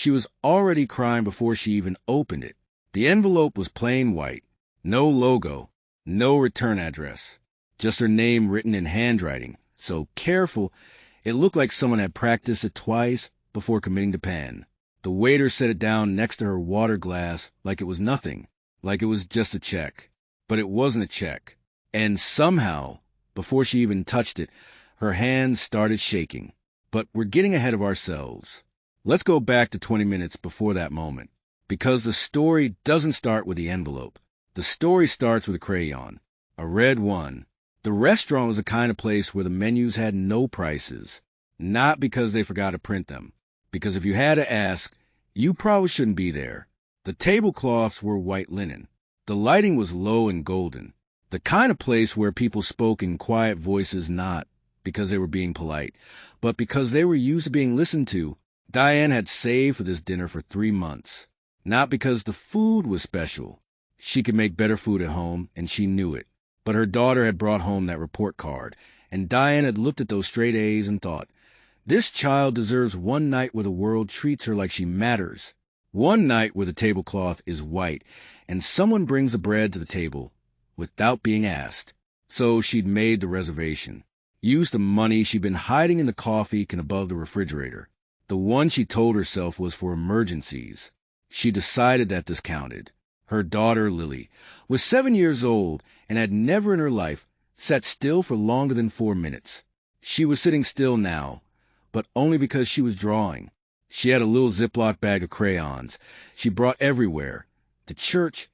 She was already crying before she even opened it. The envelope was plain white. No logo, no return address. Just her name written in handwriting, so careful it looked like someone had practiced it twice before committing to pen. The waiter set it down next to her water glass like it was nothing, like it was just a check. But it wasn't a check. And somehow, before she even touched it, her hands started shaking. But we're getting ahead of ourselves. Let's go back to 20 minutes before that moment, because the story doesn't start with the envelope. The story starts with a crayon, a red one. The restaurant was the kind of place where the menus had no prices, not because they forgot to print them, because if you had to ask, you probably shouldn't be there. The tablecloths were white linen. The lighting was low and golden, the kind of place where people spoke in quiet voices not because they were being polite, but because they were used to being listened to. Diane had saved for this dinner for 3 months, not because the food was special. She could make better food at home, and she knew it. But her daughter had brought home that report card, and Diane had looked at those straight A's and thought, this child deserves one night where the world treats her like she matters. One night where the tablecloth is white, and someone brings the bread to the table without being asked. So she'd made the reservation, used the money she'd been hiding in the coffee can above the refrigerator. The one she told herself was for emergencies. She decided that this counted. Her daughter, Lily, was 7 years old and had never in her life sat still for longer than 4 minutes. She was sitting still now, but only because she was drawing. She had a little Ziploc bag of crayons she brought everywhere, to church,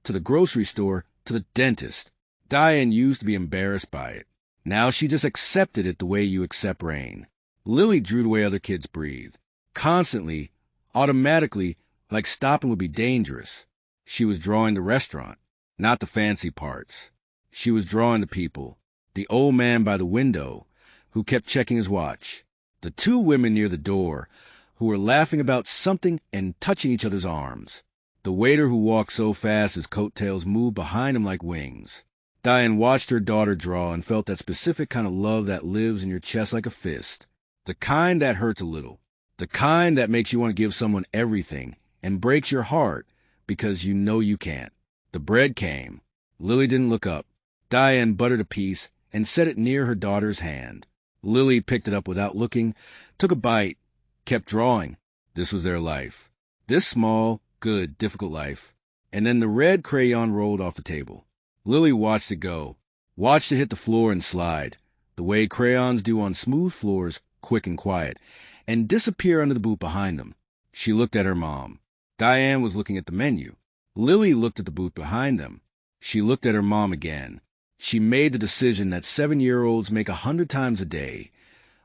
to the grocery store, to the dentist. Diane used to be embarrassed by it. Now she just accepted it the way you accept rain. Lily drew the way other kids breathed, constantly, automatically, like stopping would be dangerous. She was drawing the restaurant, not the fancy parts. She was drawing the people, the old man by the window who kept checking his watch, the 2 women near the door who were laughing about something and touching each other's arms, the waiter who walked so fast his coattails moved behind him like wings. Diane watched her daughter draw and felt that specific kind of love that lives in your chest like a fist, the kind that hurts a little, the kind that makes you want to give someone everything and breaks your heart because you know you can't. The bread came. Lily didn't look up. Diane buttered a piece and set it near her daughter's hand. Lily picked it up without looking, took a bite, kept drawing. This was their life. This small, good, difficult life. And then the red crayon rolled off the table. Lily watched it go, watched it hit the floor and slide, the way crayons do on smooth floors, quick and quiet, and disappear under the boot behind them. She looked at her mom. Diane was looking at the menu. Lily looked at the booth behind them. She looked at her mom again. She made the decision that 7-year-olds make 100 times a day,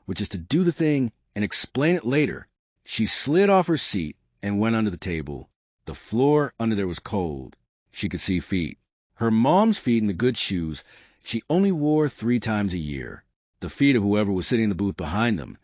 which is to do the thing and explain it later. She slid off her seat and went under the table. The floor under there was cold. She could see feet. Her mom's feet in the good shoes she only wore 3 times a year. The feet of whoever was sitting in the booth behind them.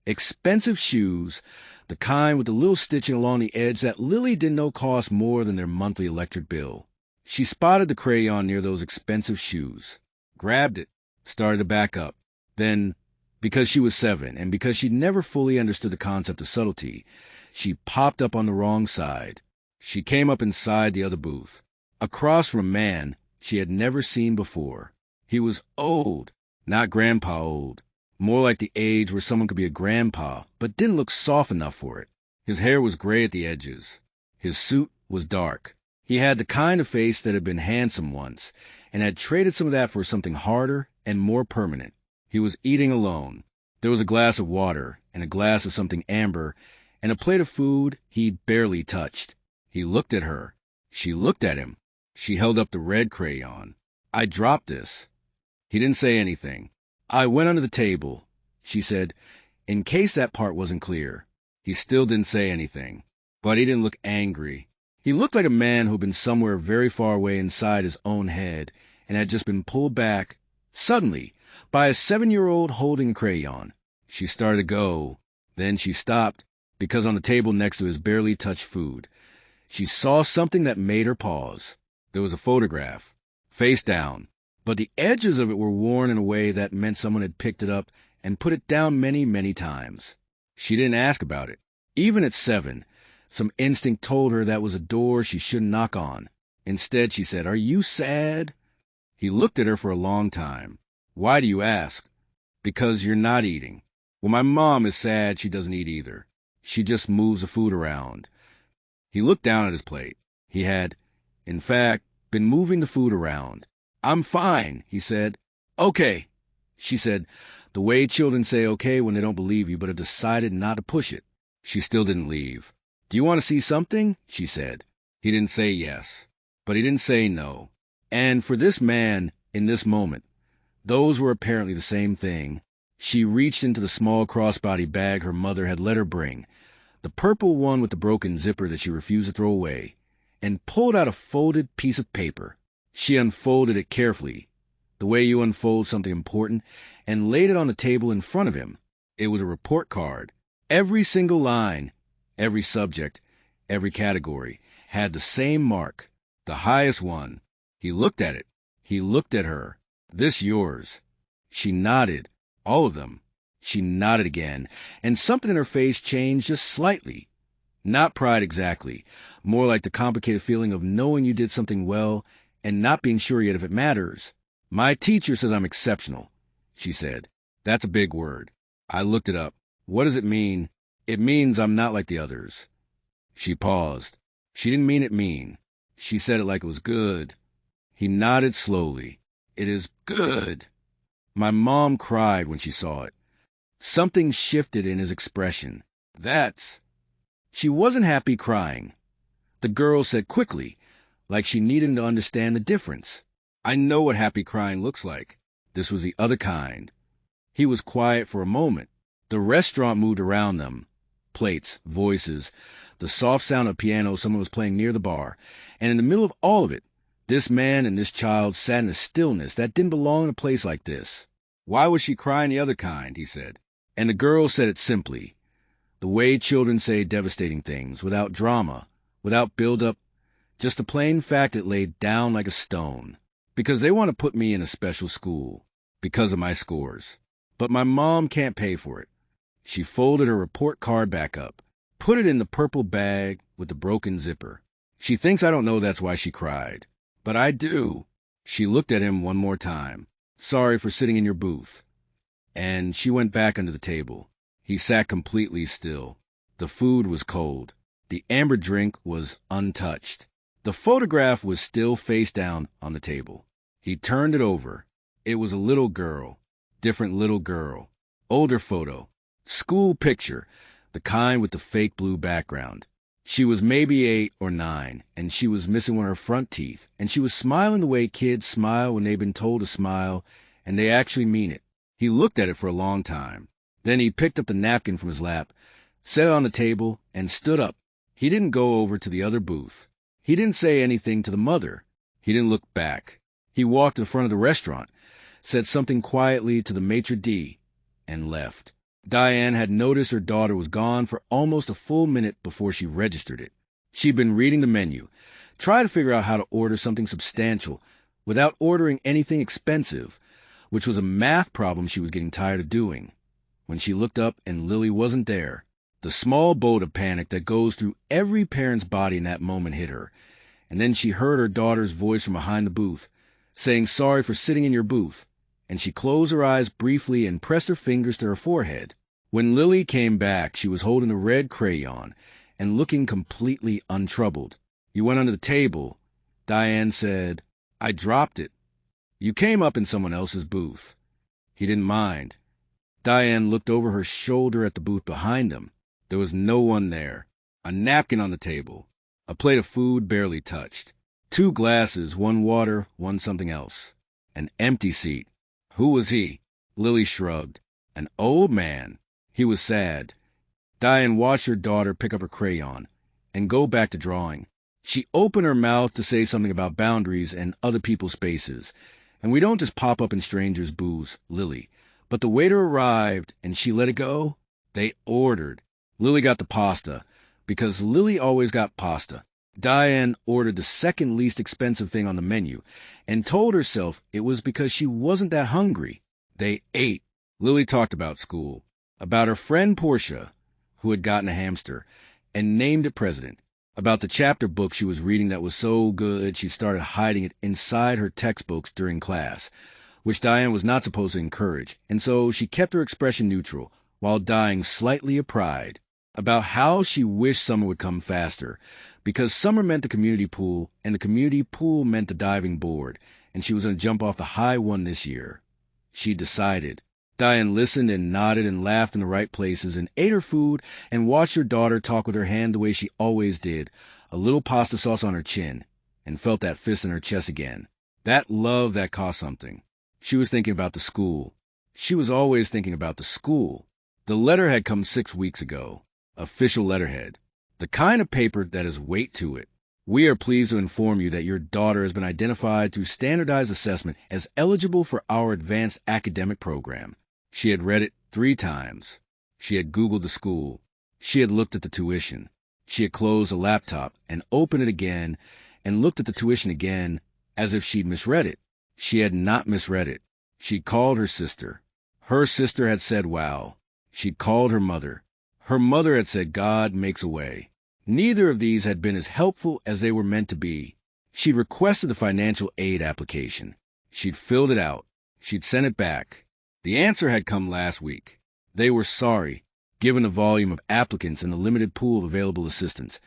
Expensive shoes, the kind with the little stitching along the edge that Lily didn't know cost more than their monthly electric bill. She spotted the crayon near those expensive shoes, grabbed it, started to back up. Then, because she was 7 and because she'd never fully understood the concept of subtlety, she popped up on the wrong side. She came up inside the other booth, across from a man she had never seen before. He was old, not grandpa old. More like the age where someone could be a grandpa, but didn't look soft enough for it. His hair was gray at the edges. His suit was dark. He had the kind of face that had been handsome once, and had traded some of that for something harder and more permanent. He was eating alone. There was a glass of water, and a glass of something amber, and a plate of food he'd barely touched. He looked at her. She looked at him. She held up the red crayon. "I dropped this." He didn't say anything. "I went under the table," she said, in case that part wasn't clear. He still didn't say anything, but he didn't look angry. He looked like a man who'd been somewhere very far away inside his own head and had just been pulled back, suddenly, by a 7-year-old holding a crayon. She started to go. Then she stopped, because on the table next to his barely touched food, she saw something that made her pause. There was a photograph, face down, but the edges of it were worn in a way that meant someone had picked it up and put it down many, many times. She didn't ask about it. Even at 7, Some instinct told her that was a door she shouldn't knock on. Instead, she said, "Are you sad?" He looked at her for a long time. "Why do you ask?" "Because you're not eating." "Well, my mom is sad she doesn't eat either. She just moves the food around." He looked down at his plate. He had, in fact, been moving the food around. "I'm fine," he said. "Okay," she said, the way children say okay when they don't believe you but have decided not to push it. She still didn't leave. "Do you want to see something?" she said. He didn't say yes, but he didn't say no. And for this man, in this moment, those were apparently the same thing. She reached into the small crossbody bag her mother had let her bring, the purple one with the broken zipper that she refused to throw away, and pulled out a folded piece of paper. She unfolded it carefully, the way you unfold something important, and laid it on the table in front of him. It was a report card. Every single line, every subject, every category had the same mark, the highest one. He looked at it. He looked at her. "This yours?" She nodded. "All of them?" She nodded again, and something in her face changed just slightly. Not pride exactly, more like the complicated feeling of knowing you did something well and not being sure yet if it matters. "My teacher says I'm exceptional," she said. "That's a big word." I looked it up. "What does it mean?" "It means I'm not like the others." She paused. She didn't mean it mean. She said it like it was good. He nodded slowly. "It is good." My mom cried when she saw it. Something shifted in his expression. "That's—" She wasn't happy crying. The girl said quickly, like she needed him to understand the difference. "I know what happy crying looks like." This was the other kind. He was quiet for a moment. The restaurant moved around them. Plates, voices, the soft sound of piano someone was playing near the bar. And in the middle of all of it, this man and this child sat in a stillness that didn't belong in a place like this. "Why was she crying the other kind?" he said. And the girl said it simply, the way children say devastating things, without drama, without build-up, just a plain fact that laid down like a stone. "Because they want to put me in a special school, because of my scores. But my mom can't pay for it." She folded her report card back up, put it in the purple bag with the broken zipper. "She thinks I don't know that's why she cried. But I do." She looked at him one more time. "Sorry for sitting in your booth." And she went back under the table. He sat completely still. The food was cold. The amber drink was untouched. The photograph was still face down on the table. He turned it over. It was a little girl. Different little girl. Older photo. School picture. The kind with the fake blue background. She was maybe 8 or 9, and she was missing one of her front teeth, and she was smiling the way kids smile when they've been told to smile, and they actually mean it. He looked at it for a long time. Then he picked up the napkin from his lap, set it on the table, and stood up. He didn't go over to the other booth. He didn't say anything to the mother. He didn't look back. He walked to the front of the restaurant, said something quietly to the maitre d', and left. Diane had noticed her daughter was gone for almost a full minute before she registered it. She'd been reading the menu, trying to figure out how to order something substantial without ordering anything expensive, which was a math problem she was getting tired of doing. When she looked up and Lily wasn't there, the small bolt of panic that goes through every parent's body in that moment hit her, and then she heard her daughter's voice from behind the booth, saying sorry for sitting in your booth, and she closed her eyes briefly and pressed her fingers to her forehead. When Lily came back, she was holding a red crayon and looking completely untroubled. "You went under the table." Diane said, "I dropped it." "You came up in someone else's booth." He didn't mind. Diane looked over her shoulder at the booth behind them. There was no one there. A napkin on the table. A plate of food barely touched. 2 glasses, one water, one something else. An empty seat. Who was he? Lily shrugged. An old man. He was sad. Diane watched her daughter pick up her crayon and go back to drawing. She opened her mouth to say something about boundaries and other people's spaces. And we don't just pop up in strangers' booths, Lily. But the waiter arrived, and she let it go. They ordered. Lily got the pasta, because Lily always got pasta. Diane ordered the second least expensive thing on the menu, and told herself it was because she wasn't that hungry. They ate. Lily talked about school, about her friend Portia, who had gotten a hamster, and named it President. About the chapter book she was reading that was so good she started hiding it inside her textbooks during class, which Diane was not supposed to encourage, and so she kept her expression neutral while dying slightly of pride about how she wished summer would come faster, because summer meant the community pool, and the community pool meant the diving board, and she was going to jump off the high one this year. She decided. Diane listened and nodded and laughed in the right places and ate her food and watched her daughter talk with her hand the way she always did, a little pasta sauce on her chin, and felt that fist in her chest again. That love that cost something. She was thinking about the school. She was always thinking about the school. The letter had come 6 weeks ago. Official letterhead. The kind of paper that has weight to it. We are pleased to inform you that your daughter has been identified through standardized assessment as eligible for our advanced academic program. She had read it 3 times. She had Googled the school. She had looked at the tuition. She had closed a laptop and opened it again and looked at the tuition again as if she'd misread it. She had not misread it. She'd called her sister. Her sister had said, wow. She'd called her mother. Her mother had said, God makes a way. Neither of these had been as helpful as they were meant to be. She'd requested the financial aid application. She'd filled it out. She'd sent it back. The answer had come last week. They were sorry, given the volume of applicants and the limited pool of available assistants.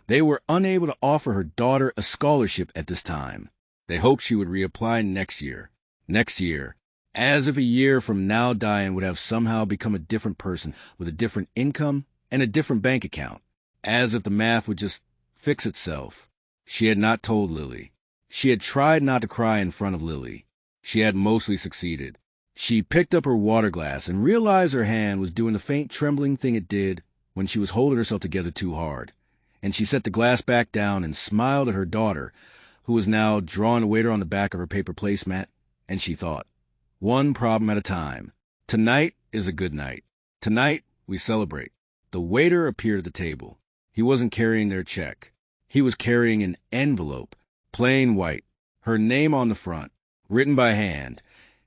They were unable to offer her daughter a scholarship at this time. They hoped she would reapply next year. Next year. As if a year from now Diane would have somehow become a different person with a different income and a different bank account. As if the math would just fix itself. She had not told Lily. She had tried not to cry in front of Lily. She had mostly succeeded. She picked up her water glass and realized her hand was doing the faint trembling thing it did when she was holding herself together too hard. And she set the glass back down and smiled at her daughter, who was now drawing a waiter on the back of her paper placemat, and she thought, one problem at a time. Tonight is a good night. Tonight we celebrate. The waiter appeared at the table. He wasn't carrying their check. He was carrying an envelope, plain white, her name on the front, written by hand,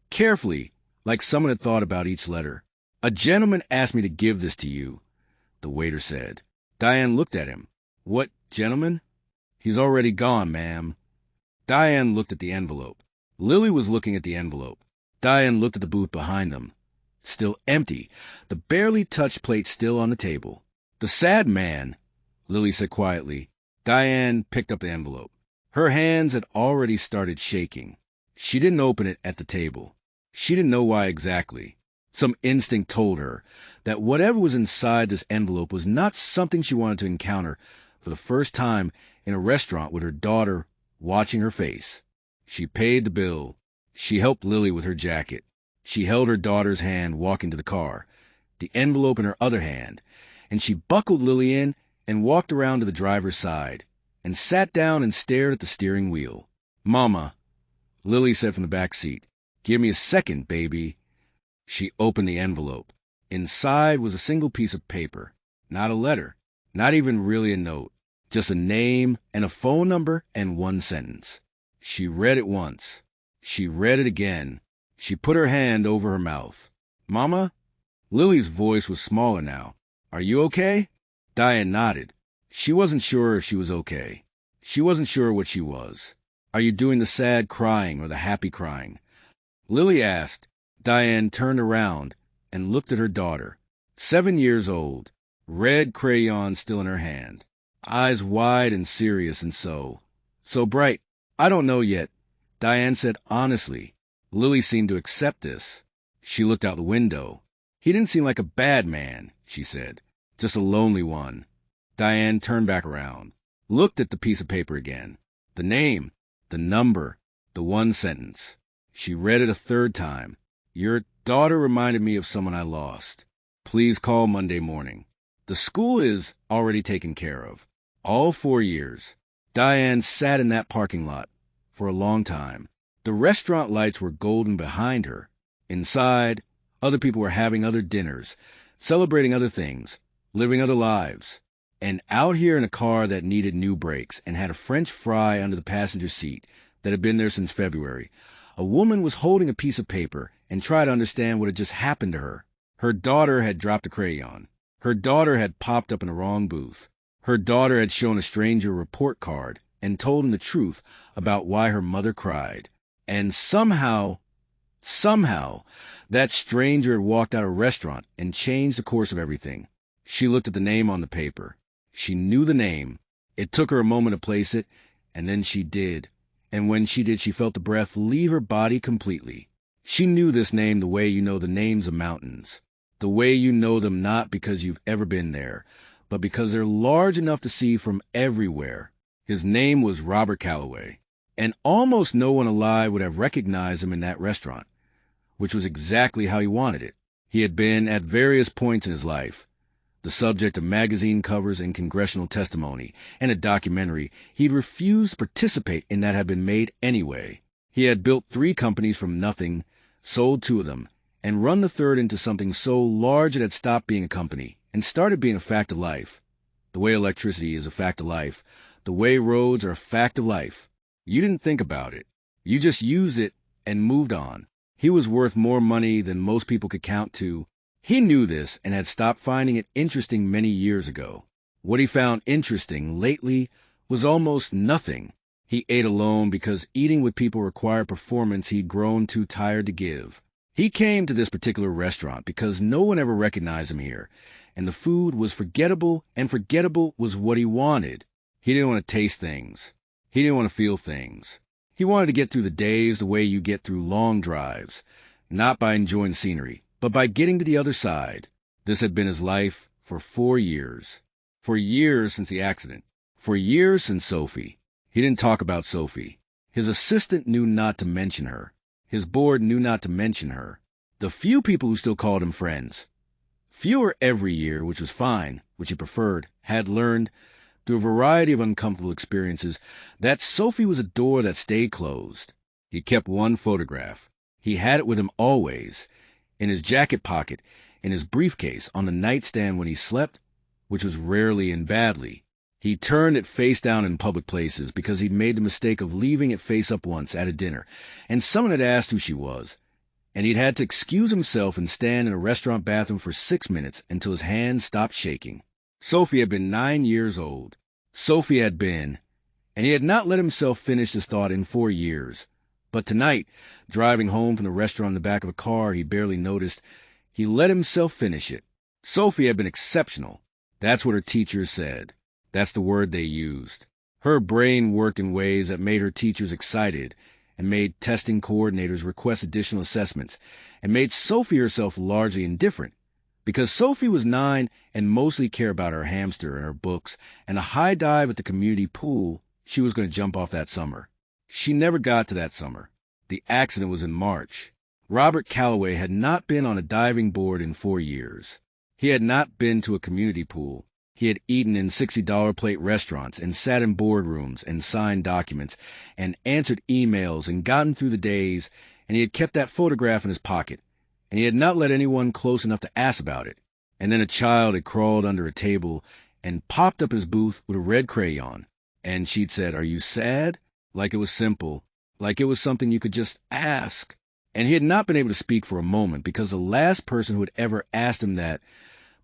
carefully, like someone had thought about each letter. A gentleman asked me to give this to you, the waiter said. Diane looked at him. What gentleman? He's already gone, ma'am. Diane looked at the envelope. Lily was looking at the envelope. Diane looked at the booth behind them. Still empty, the barely touched plate still on the table. The sad man, Lily said quietly. Diane picked up the envelope. Her hands had already started shaking. She didn't open it at the table. She didn't know why exactly. Some instinct told her that whatever was inside this envelope was not something she wanted to encounter for the first time in a restaurant with her daughter watching her face. She paid the bill. She helped Lily with her jacket. She held her daughter's hand walking to the car, the envelope in her other hand, and she buckled Lily in and walked around to the driver's side and sat down and stared at the steering wheel. Mama, Lily said from the back seat, give me a second, baby. She opened the envelope. Inside was a single piece of paper, not a letter, not even really a note, just a name and a phone number and one sentence. She read it once. She read it again. She put her hand over her mouth. Mama? Lily's voice was smaller now. Are you okay? Diane nodded. She wasn't sure if she was okay. She wasn't sure what she was. Are you doing the sad crying or the happy crying? Lily asked. Diane turned around and looked at her daughter, 7 years old, red crayon still in her hand, eyes wide and serious and so bright. I don't know yet, Diane said honestly. Lily seemed to accept this. She looked out the window. He didn't seem like a bad man, she said, just a lonely one. Diane turned back around, looked at the piece of paper again, the name, the number, the one sentence. She read it a third time. Your daughter reminded me of someone I lost. Please call Monday morning. The school is already taken care of. All 4 years. Diane sat in that parking lot for a long time. The restaurant lights were golden behind her. Inside, other people were having other dinners, celebrating other things, living other lives. And out here in a car that needed new brakes and had a French fry under the passenger seat that had been there since February, a woman was holding a piece of paper and tried to understand what had just happened to her. Her daughter had dropped a crayon. Her daughter had popped up in the wrong booth. Her daughter had shown a stranger a report card and told him the truth about why her mother cried. And somehow, that stranger had walked out of a restaurant and changed the course of everything. She looked at the name on the paper. She knew the name. It took her a moment to place it, and then she did. And when she did, she felt the breath leave her body completely. She knew this name the way you know the names of mountains. The way you know them not because you've ever been there, but because they're large enough to see from everywhere. His name was Robert Calloway, and almost no one alive would have recognized him in that restaurant, which was exactly how he wanted it. He had been, at various points in his life, the subject of magazine covers and congressional testimony, and a documentary. He'd refused to participate in that had been made anyway. He had built 3 companies from nothing, sold 2 of them, and run the third into something so large it had stopped being a company and started being a fact of life. The way electricity is a fact of life, the way roads are a fact of life. You didn't think about it. You just used it and moved on. He was worth more money than most people could count to. He knew this and had stopped finding it interesting many years ago. What he found interesting lately was almost nothing. He ate alone because eating with people required performance he'd grown too tired to give. He came to this particular restaurant because no one ever recognized him here, and the food was forgettable, and forgettable was what he wanted. He didn't want to taste things. He didn't want to feel things. He wanted to get through the days the way you get through long drives, not by enjoying scenery, but by getting to the other side. This had been his life for 4 years. For years since the accident. For years since Sophie. He didn't talk about Sophie. His assistant knew not to mention her. His board knew not to mention her. The few people who still called him friends, fewer every year, which was fine, which he preferred, had learned, through a variety of uncomfortable experiences, that Sophie was a door that stayed closed. He kept one photograph. He had it with him always, in his jacket pocket, in his briefcase, on the nightstand when he slept, which was rarely and badly. He turned it face down in public places because he'd made the mistake of leaving it face up once at a dinner, and someone had asked who she was, and he'd had to excuse himself and stand in a restaurant bathroom for 6 minutes until his hands stopped shaking. Sophie had been 9 years old. Sophie had been, and he had not let himself finish this thought in 4 years. But tonight, driving home from the restaurant in the back of a car he barely noticed, he let himself finish it. Sophie had been exceptional. That's what her teachers said. That's the word they used. Her brain worked in ways that made her teachers excited, and made testing coordinators request additional assessments, and made Sophie herself largely indifferent. Because Sophie was 9 and mostly cared about her hamster and her books and a high dive at the community pool she was going to jump off that summer. She never got to that summer. The accident was in March. Robert Calloway had not been on a diving board in 4 years. He had not been to a community pool. He had eaten in $60 plate restaurants and sat in boardrooms and signed documents and answered emails and gotten through the days, and he had kept that photograph in his pocket, and he had not let anyone close enough to ask about it. And then a child had crawled under a table and popped up his booth with a red crayon, and she'd said, "Are you sad?" Like it was simple, like it was something you could just ask. And he had not been able to speak for a moment because the last person who had ever asked him that,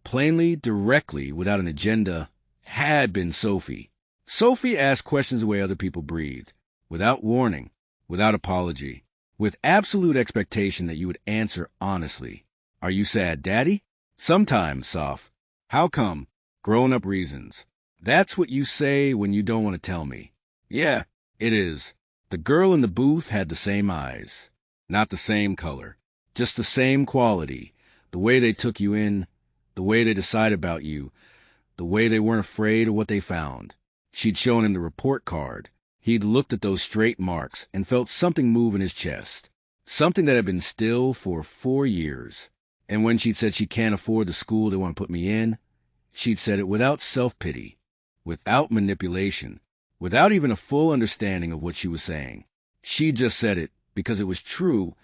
plainly, directly, without an agenda, had been Sophie. Sophie asked questions the way other people breathed, without warning, without apology, with absolute expectation that you would answer honestly. "Are you sad, Daddy?" "Sometimes, Soph." "How come?" "Grown-up reasons." "That's what you say when you don't want to tell me." "Yeah, it is." The girl in the booth had the same eyes. Not the same color. Just the same quality. The way they took you in, the way they decided about you, the way they weren't afraid of what they found. She'd shown him the report card. He'd looked at those straight marks and felt something move in his chest. Something that had been still for 4 years. And when she'd said she can't afford the school they want to put me in, she'd said it without self-pity, without manipulation, without even a full understanding of what she was saying. She just said it because it was true,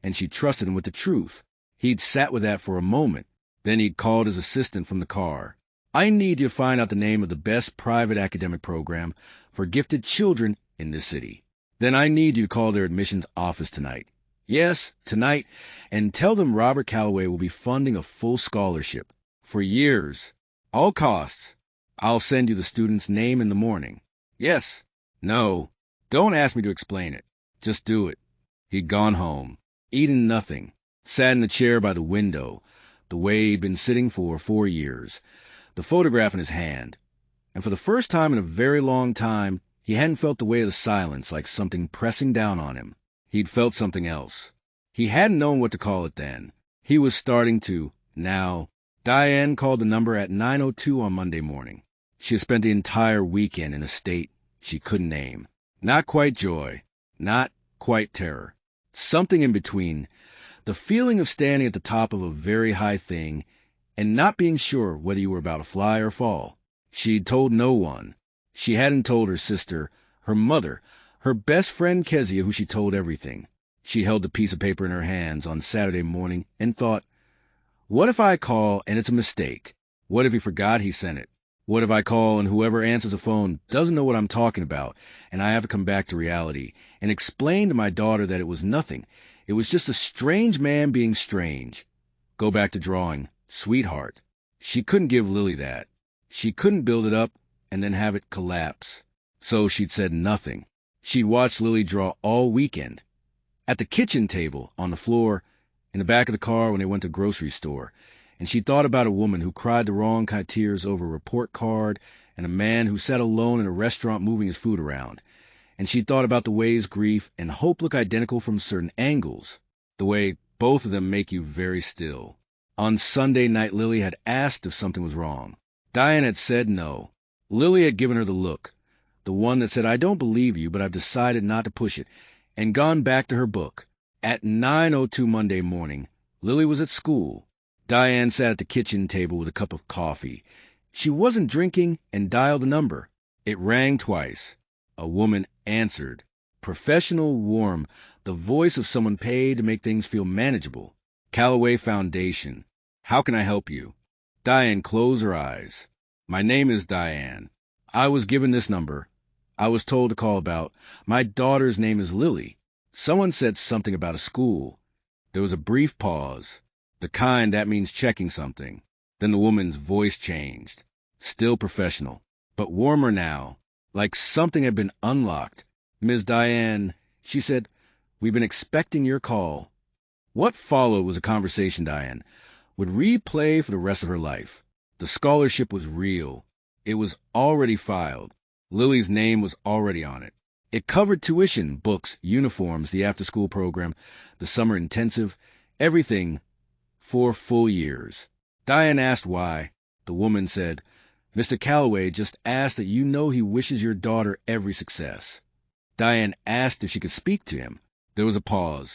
and she trusted him with the truth. He'd sat with that for a moment. Then he'd called his assistant from the car. "I need you to find out the name of the best private academic program for gifted children in this city. Then I need you to call their admissions office tonight. Yes, tonight, and tell them Robert Calloway will be funding a full scholarship. For years. All costs. I'll send you the student's name in the morning. Yes. No. Don't ask me to explain it. Just do it. He'd gone home, eaten nothing, sat in a chair by the window, the way he'd been sitting for 4 years, the photograph in his hand. And for the first time in a very long time, he hadn't felt the weight of the silence like something pressing down on him. He'd felt something else. He hadn't known what to call it then. He was starting to, now. Diane called the number at 9:02 on Monday morning. She had spent the entire weekend in a state she couldn't name. Not quite joy. Not quite terror. Something in between. The feeling of standing at the top of a very high thing and not being sure whether you were about to fly or fall. She'd told no one. She hadn't told her sister, her mother, her best friend Kezia, who she told everything. She held the piece of paper in her hands on Saturday morning and thought, what if I call and it's a mistake? What if he forgot he sent it? What if I call and whoever answers the phone doesn't know what I'm talking about and I have to come back to reality and explain to my daughter that it was nothing. It was just a strange man being strange. Go back to drawing. Sweetheart. She couldn't give Lily that. She couldn't build it up and then have it collapse. So she'd said nothing. She'd watched Lily draw all weekend. At the kitchen table, on the floor, in the back of the car when they went to the grocery store, and she thought about a woman who cried the wrong kind of tears over a report card and a man who sat alone in a restaurant moving his food around. And she thought about the ways grief and hope look identical from certain angles, the way both of them make you very still. On Sunday night, Lily had asked if something was wrong. Diane had said no. Lily had given her the look, the one that said, I don't believe you, but I've decided not to push it, and gone back to her book. At 9:02 Monday morning, Lily was at school. Diane sat at the kitchen table with a cup of coffee. She wasn't drinking and dialed the number. It rang twice. A woman answered. Professional, warm, the voice of someone paid to make things feel manageable. Callaway Foundation. How can I help you? Diane closed her eyes. My name is Diane. I was given this number. I was told to call about. My daughter's name is Lily. Someone said something about a school. There was a brief pause. The kind that means checking something. Then the woman's voice changed. Still professional, but warmer now, like something had been unlocked. Ms. Diane, she said, we've been expecting your call. What followed was a conversation Diane would replay for the rest of her life. The scholarship was real. It was already filed. Lily's name was already on it. It covered tuition, books, uniforms, the after-school program, the summer intensive, everything 4 full years. Diane asked why. The woman said, Mr. Callaway just asked that you know he wishes your daughter every success. Diane asked if she could speak to him. There was a pause.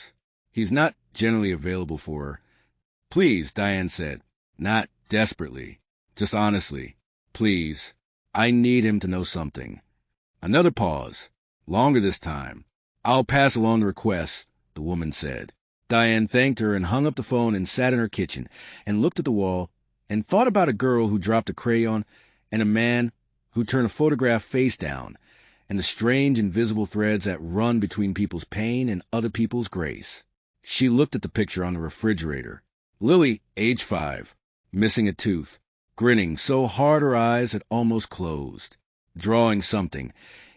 He's not generally available for her. Please, Diane said. Not desperately. Just honestly. Please. I need him to know something. Another pause. Longer this time. I'll pass along the request, the woman said. Diane thanked her and hung up the phone and sat in her kitchen and looked at the wall and thought about a girl who dropped a crayon and a man who turned a photograph face down and the strange invisible threads that run between people's pain and other people's grace. She looked at the picture on the refrigerator. Lily, age 5, missing a tooth, grinning so hard her eyes had almost closed, drawing something,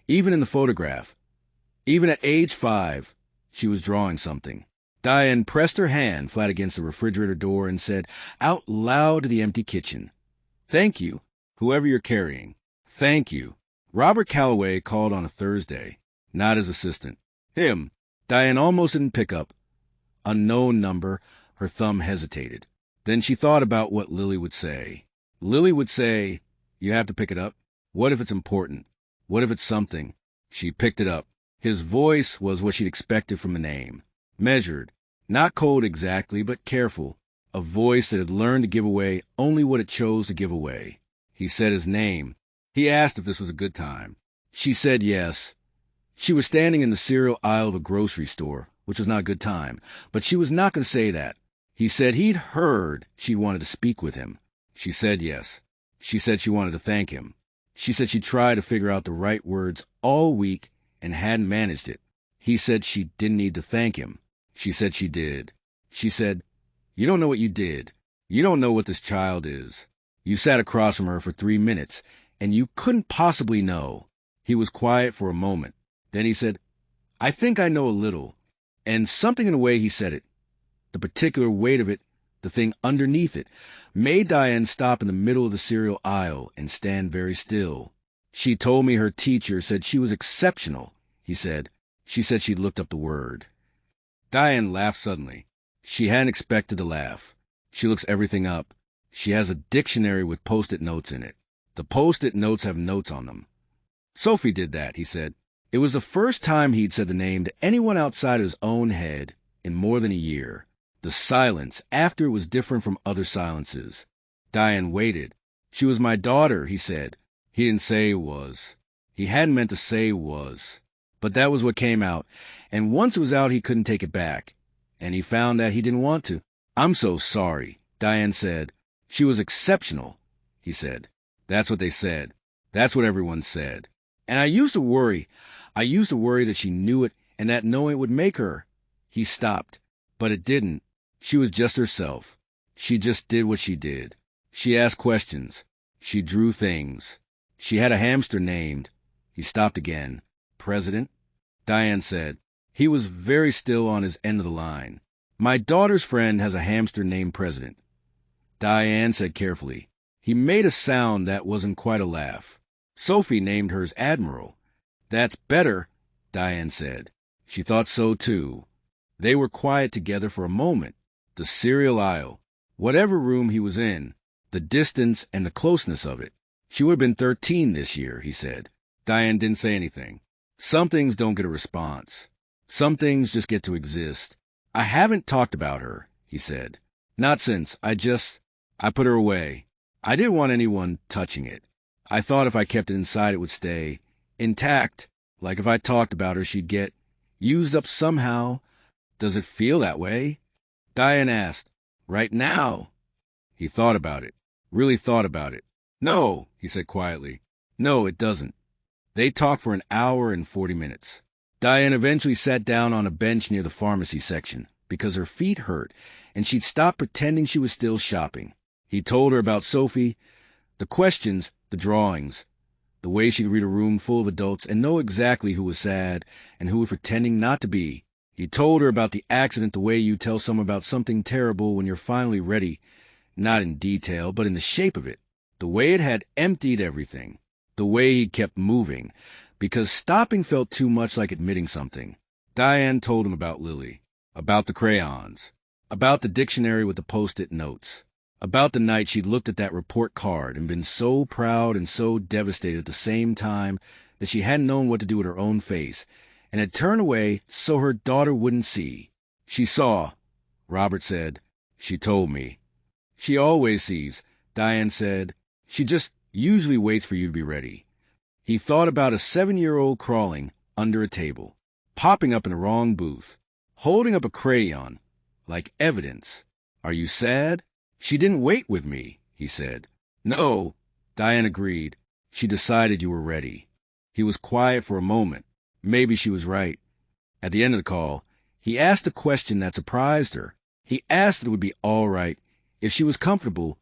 even in the photograph. Even at age 5, she was drawing something. Diane pressed her hand flat against the refrigerator door and said out loud to the empty kitchen, Thank you, whoever you're carrying. Thank you. Robert Callaway called on a Thursday, not his assistant. Him. Diane almost didn't pick up. Unknown number. Her thumb hesitated. Then she thought about what Lily would say. Lily would say, You have to pick it up. What if it's important? What if it's something? She picked it up. His voice was what she'd expected from the name. Measured, not cold exactly, but careful. A voice that had learned to give away only what it chose to give away. He said his name. He asked if this was a good time. She said yes. She was standing in the cereal aisle of a grocery store, which was not a good time, but she was not going to say that. He said he'd heard she wanted to speak with him. She said yes. She said she wanted to thank him. She said she tried to figure out the right words all week and hadn't managed it. He said she didn't need to thank him. She said she did. She said, You don't know what you did. You don't know what this child is. You sat across from her for 3 minutes, and you couldn't possibly know. He was quiet for a moment. Then he said, I think I know a little. And something in the way he said it, the particular weight of it, the thing underneath it, made Diane stop in the middle of the cereal aisle and stand very still. She told me her teacher said she was exceptional, he said. She said she'd looked up the word. Diane laughed suddenly. She hadn't expected to laugh. She looks everything up. She has a dictionary with Post-it notes in it. The Post-it notes have notes on them. Sophie did that, he said. It was the first time he'd said the name to anyone outside his own head in more than a year. The silence after it was different from other silences. Diane waited. She was my daughter, he said. He didn't say was. He hadn't meant to say was. But that was what came out, and once it was out he couldn't take it back. And he found that he didn't want to. I'm so sorry, Diane said. She was exceptional, he said. That's what they said. That's what everyone said. And I used to worry that she knew it and that knowing it would make her. He stopped, but it didn't. She was just herself. She just did what she did. She asked questions. She drew things. She had a hamster named. He stopped again. President? Diane said. He was very still on his end of the line. My daughter's friend has a hamster named President. Diane said carefully. He made a sound that wasn't quite a laugh. Sophie named hers Admiral. That's better, Diane said. She thought so, too. They were quiet together for a moment. The cereal aisle, whatever room he was in, the distance and the closeness of it. She would have been 13 this year, he said. Diane didn't say anything. Some things don't get a response. Some things just get to exist. I haven't talked about her, he said. Not since. I put her away. I didn't want anyone touching it. I thought if I kept it inside it would stay intact. Like if I talked about her she'd get used up somehow. Does it feel that way? Diane asked. Right now? He thought about it. Really thought about it. No, he said quietly. No, it doesn't. They talked for an hour and 40 minutes. Diane eventually sat down on a bench near the pharmacy section because her feet hurt, and she'd stopped pretending she was still shopping. He told her about Sophie, the questions, the drawings, the way she could read a room full of adults and know exactly who was sad and who was pretending not to be. He told her about the accident, the way you tell someone about something terrible when you're finally ready, not in detail, but in the shape of it, the way it had emptied everything, the way he kept moving, because stopping felt too much like admitting something. Diane told him about Lily, about the crayons, about the dictionary with the Post-it notes, about the night she'd looked at that report card and been so proud and so devastated at the same time that she hadn't known what to do with her own face, and had turned away so her daughter wouldn't see. She saw, Robert said. She told me. She always sees, Diane said. She just usually waits for you to be ready. He thought about a 7-year-old crawling under a table, popping up in the wrong booth, holding up a crayon, like evidence. Are you sad? She didn't wait with me, he said. No, Diane agreed. She decided you were ready. He was quiet for a moment. Maybe she was right. At the end of the call, he asked a question that surprised her. He asked if it would be all right, if she was comfortable,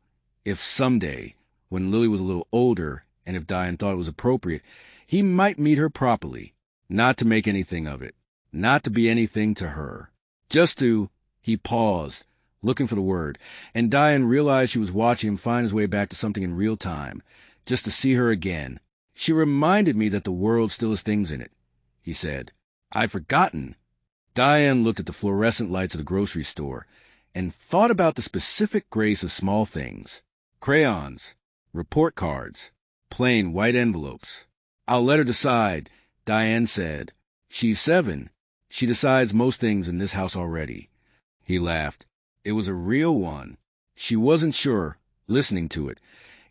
if someday, when Lily was a little older, and if Diane thought it was appropriate, he might meet her properly, not to make anything of it, not to be anything to her. Just to, he paused, looking for the word, and Diane realized she was watching him find his way back to something in real time, just to see her again. She reminded me that the world still has things in it, he said. I'd forgotten. Diane looked at the fluorescent lights of the grocery store and thought about the specific grace of small things. Crayons, report cards, plain white envelopes. I'll let her decide, Diane said. She's 7. She decides most things in this house already. He laughed. It was a real one. She wasn't sure, listening to it,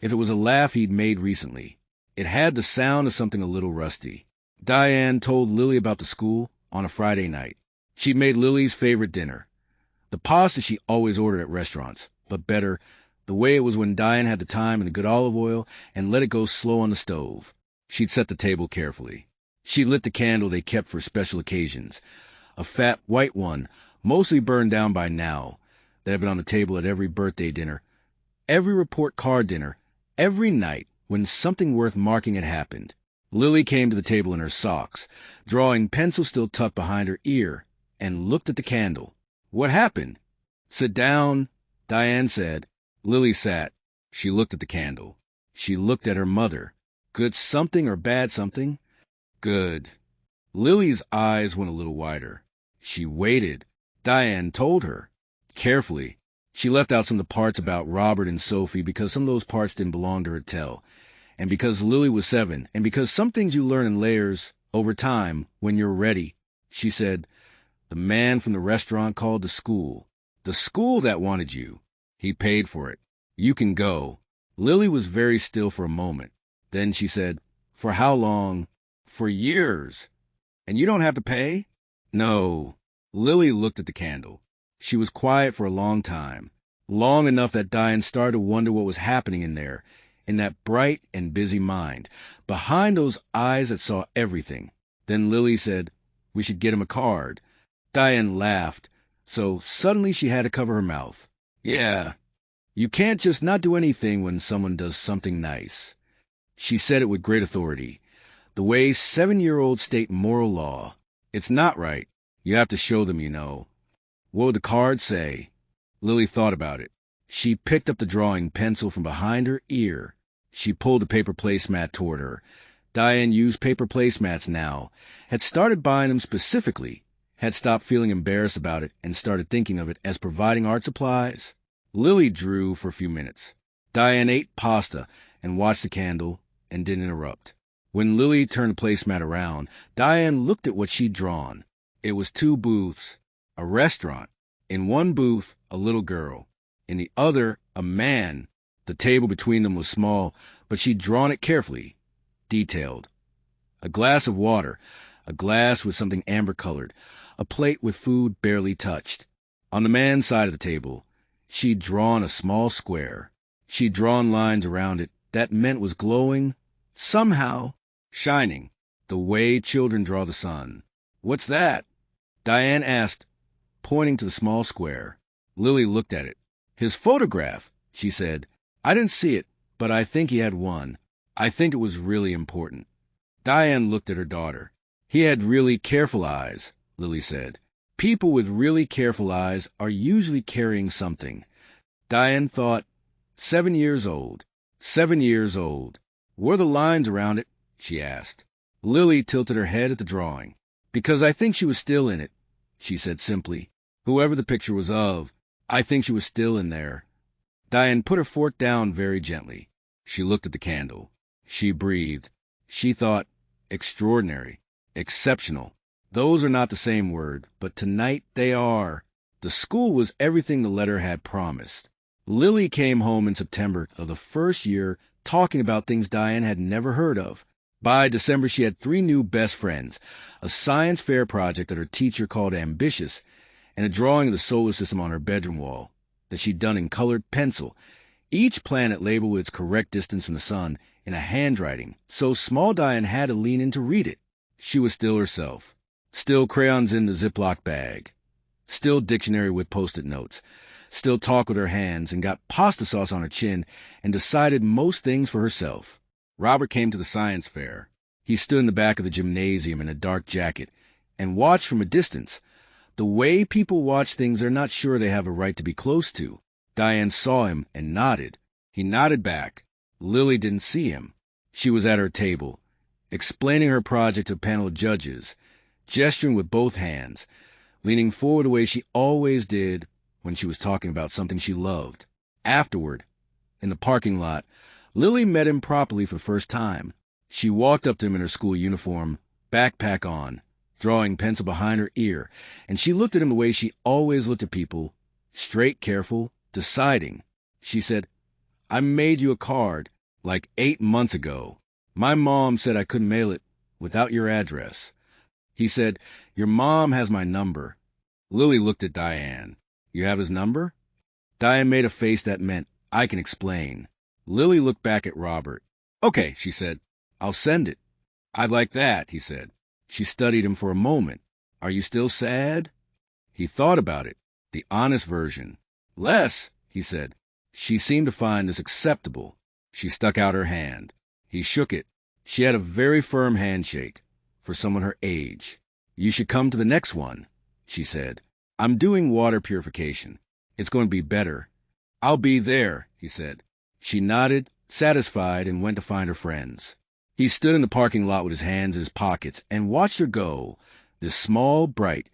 if it was a laugh he'd made recently. It had the sound of something a little rusty. Diane told Lily about the school on a Friday night. She'd made Lily's favorite dinner. The pasta she always ordered at restaurants, but better, the way it was when Diane had the time and the good olive oil and let it go slow on the stove. She'd set the table carefully. She lit the candle they kept for special occasions, a fat white one, mostly burned down by now, that had been on the table at every birthday dinner, every report card dinner, every night when something worth marking had happened. Lily came to the table in her socks, drawing pencil still tucked behind her ear, and looked at the candle. What happened? Sit down, Diane said. Lily sat. She looked at the candle. She looked at her mother. Good something or bad something? Good. Lily's eyes went a little wider. She waited. Diane told her. Carefully. She left out some of the parts about Robert and Sophie because some of those parts didn't belong to her tell. And because Lily was 7, and because some things you learn in layers over time when you're ready. She said, the man from the restaurant called the school. The school that wanted you. He paid for it. You can go. Lily was very still for a moment. Then she said, for how long? For years. And you don't have to pay? No. Lily looked at the candle. She was quiet for a long time. Long enough that Diane started to wonder what was happening in there, in that bright and busy mind, behind those eyes that saw everything. Then Lily said, we should get him a card. Diane laughed, so suddenly she had to cover her mouth. Yeah, you can't just not do anything when someone does something nice. She said it with great authority, the way 7-year-olds state moral law. It's not right. You have to show them, you know. What would the card say? Lily thought about it. She picked up the drawing pencil from behind her ear. She pulled a paper placemat toward her. Diane used paper placemats now, had started buying them specifically, had stopped feeling embarrassed about it, and started thinking of it as providing art supplies. Lily drew for a few minutes. Diane ate pasta and watched the candle and didn't interrupt. When Lily turned the placemat around, Diane looked at what she'd drawn. It was 2 booths, a restaurant. In one booth, a little girl. In the other, a man. The table between them was small, but she'd drawn it carefully, detailed. A glass of water, a glass with something amber-colored, a plate with food barely touched. On the man's side of the table, she'd drawn a small square. She'd drawn lines around it that meant was glowing, somehow, shining, the way children draw the sun. What's that? Diane asked, pointing to the small square. Lily looked at it. His photograph, she said. I didn't see it, but I think he had one. I think it was really important. Diane looked at her daughter. He had really careful eyes, Lily said. People with really careful eyes are usually carrying something. Diane thought, 7 years old. 7 years old. Were the lines around it? She asked. Lily tilted her head at the drawing. Because I think she was still in it, she said simply. Whoever the picture was of, I think she was still in there. Diane put her fork down very gently. She looked at the candle. She breathed. She thought, extraordinary, exceptional. Those are not the same word, but tonight they are. The school was everything the letter had promised. Lily came home in September of the first year talking about things Diane had never heard of. By December, she had 3 new best friends, a science fair project that her teacher called ambitious, and a drawing of the solar system on her bedroom wall that she'd done in colored pencil, each planet labeled with its correct distance from the sun in a handwriting so small Diane had to lean in to read it. She was still herself. Still crayons in the Ziploc bag. Still dictionary with Post-it notes. Still talked with her hands and got pasta sauce on her chin and decided most things for herself. Robert came to the science fair. He stood in the back of the gymnasium in a dark jacket and watched from a distance. The way people watch things they're not sure they have a right to be close to. Diane saw him and nodded. He nodded back. Lily didn't see him. She was at her table, explaining her project to a panel of judges, gesturing with both hands, leaning forward the way she always did when she was talking about something she loved. Afterward, in the parking lot, Lily met him properly for the first time. She walked up to him in her school uniform, backpack on, drawing pencil behind her ear, and she looked at him the way she always looked at people, straight, careful, deciding. She said, I made you a card, like 8 months ago. My mom said I couldn't mail it without your address. He said, your mom has my number. Lily looked at Diane. You have his number? Diane made a face that meant, I can explain. Lily looked back at Robert. Okay, she said. I'll send it. I'd like that, he said. She studied him for a moment. Are you still sad? He thought about it. The honest version. Less, he said. She seemed to find this acceptable. She stuck out her hand. He shook it. She had a very firm handshake for someone her age. "You should come to the next one," she said. "I'm doing water purification. It's going to be better." "I'll be there," he said. She nodded, satisfied, and went to find her friends. He stood in the parking lot with his hands in his pockets and watched her go, this small, bright,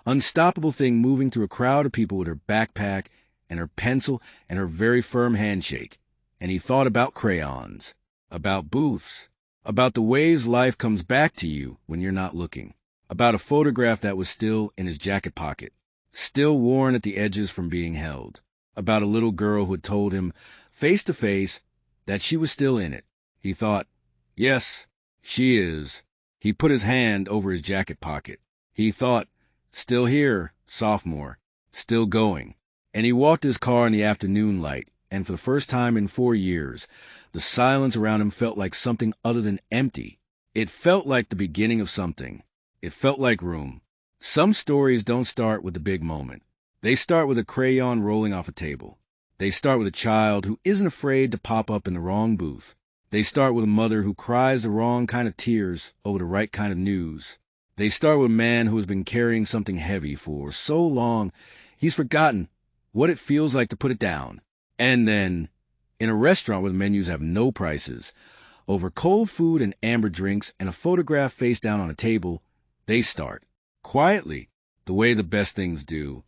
unstoppable thing moving through a crowd of people with her backpack and her pencil and her very firm handshake. And he thought about crayons, about booths, about the ways life comes back to you when you're not looking, about a photograph that was still in his jacket pocket, still worn at the edges from being held, about a little girl who had told him, face to face, that she was still in it. He thought, yes, she is. He put his hand over his jacket pocket. He thought, still here, sophomore, still going. And he walked his car in the afternoon light, and for the first time in 4 years, the silence around him felt like something other than empty. It felt like the beginning of something. It felt like room. Some stories don't start with the big moment. They start with a crayon rolling off a table. They start with a child who isn't afraid to pop up in the wrong booth. They start with a mother who cries the wrong kind of tears over the right kind of news. They start with a man who has been carrying something heavy for so long he's forgotten what it feels like to put it down. And then, in a restaurant where the menus have no prices, over cold food and amber drinks and a photograph face down on a table, they start, quietly, the way the best things do,